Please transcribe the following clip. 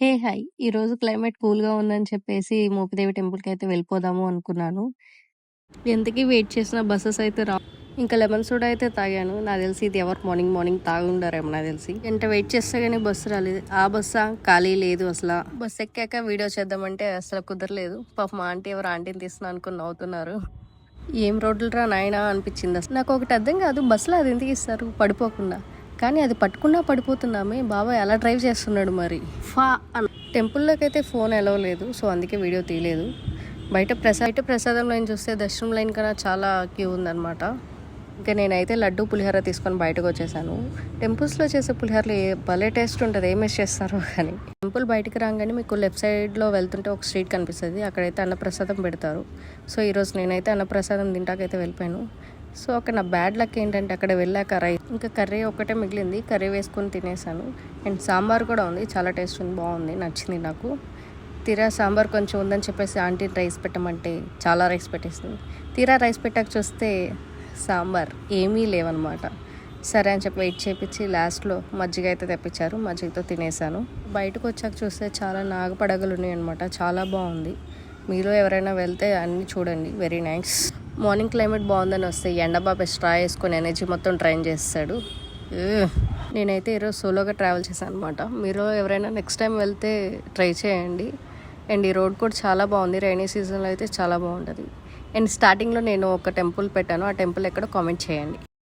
హే! Hi! ఈరోజు climate కూల్‌గా ఉందని చెప్పేసి మోపిదేవి టెంపుల్‌కయితే వెళ్ళిపోదాము అనుకున్నాను. ఎంతకీ వెయిట్ చేసిన బసెస్ అయితే ఇంకా లెమన్ సోడా అయితే తాగాను. నాకు తెలిసి ఇది ఎవరు మార్నింగ్ మార్నింగ్ తాగుండారేమో నాకు తెలిసి. గంట వెయిట్ చేస్తే గానీ బస్సు రాలేదు. ఆ బస్సా ఖాళీ లేదు అసల. బస్సు ఎక్కాక వీడియో చేద్దామంటే అసలు కుదరలేదు. పాపం ఆంటీ ఎవరు ఆంటీని తీస్తున్నా అనుకుని నవ్వుతున్నారు. ఏం రోడ్లురా నాయనా అనిపించింది అసలు. నాకు ఒకటి అర్థం కాదు, బస్సులో అది ఎందుకు ఇస్తారు పడిపోకుండా. కానీ అది పట్టుకున్నా పడిపోతున్నామే. బాబాయ్ అలా డ్రైవ్ చేస్తున్నాడు మరి. టెంపుల్లోకి అయితే ఫోన్ అలౌ లేదు, సో అందుకే వీడియో తీయలేదు. బయట ప్రసాదం లైన్ చూస్తే దర్శనం లైన్ కన్నా చాలా క్యూ ఉందన్నమాట. ఇంకా నేనైతే లడ్డు పులిహోర తీసుకొని బయటకు వచ్చేసాను. టెంపుల్స్లో చేసే పులిహోరలు భలే టేస్ట్ ఉంటుంది, ఏం వేసి చేస్తారో కానీ. టెంపుల్ బయటకు రాగానే మీకు లెఫ్ట్ సైడ్లో వెళ్తుంటే ఒక స్ట్రీట్ కనిపిస్తుంది, అక్కడైతే అన్నప్రసాదం పెడతారు. సో ఈరోజు నేనైతే అన్నప్రసాదం తింటాకైతే వెళ్ళిపోయాను. సో అక్కడ నా బ్యాడ్ లక్ ఏంటంటే అక్కడ వెళ్ళాక ఇంకా కర్రీ ఒకటే మిగిలింది, కర్రీ వేసుకొని తినేసాను. అండ్ సాంబార్ కూడా ఉంది, చాలా టేస్ట్ ఉంది, బాగుంది, నచ్చింది నాకు. తీరా సాంబార్ కొంచెం ఉందని చెప్పేసి ఆంటీ రైస్ పెట్టమంటే చాలా రైస్ పెట్టేసింది. తీరా రైస్ పెట్టాక చూస్తే సాంబార్ ఏమీ లేవన్నమాట. సరే అని చెప్పి వెయిట్ చేయించి లాస్ట్లో మజ్జిగ అయితే తెప్పించారు, మజ్జిగతో తినేసాను. బయటకు వచ్చాక చూస్తే చాలా నాగపడగలు ఉన్నాయి అనమాట, చాలా బాగుంది. మీలో ఎవరైనా వెళ్తే అన్నీ చూడండి, వెరీ నైస్. మార్నింగ్ క్లైమేట్ బాగుందని వస్తే ఎండబాబు స్ట్రా వేసుకొని ఎనర్జీ మొత్తం ట్రైన్ చేస్తాడు. నేనైతే ఈరోజు సోలోగా ట్రావెల్ చేశాను అనమాట. మీరు ఎవరైనా నెక్స్ట్ టైం వెళ్తే ట్రై చేయండి. అండ్ ఈ రోడ్ కూడా చాలా బాగుంది, రైనీ సీజన్లో అయితే చాలా బాగుంటుంది. అండ్ స్టార్టింగ్లో నేను ఒక టెంపుల్ పెట్టాను, ఆ టెంపుల్ ఎక్కడో కామెంట్ చేయండి.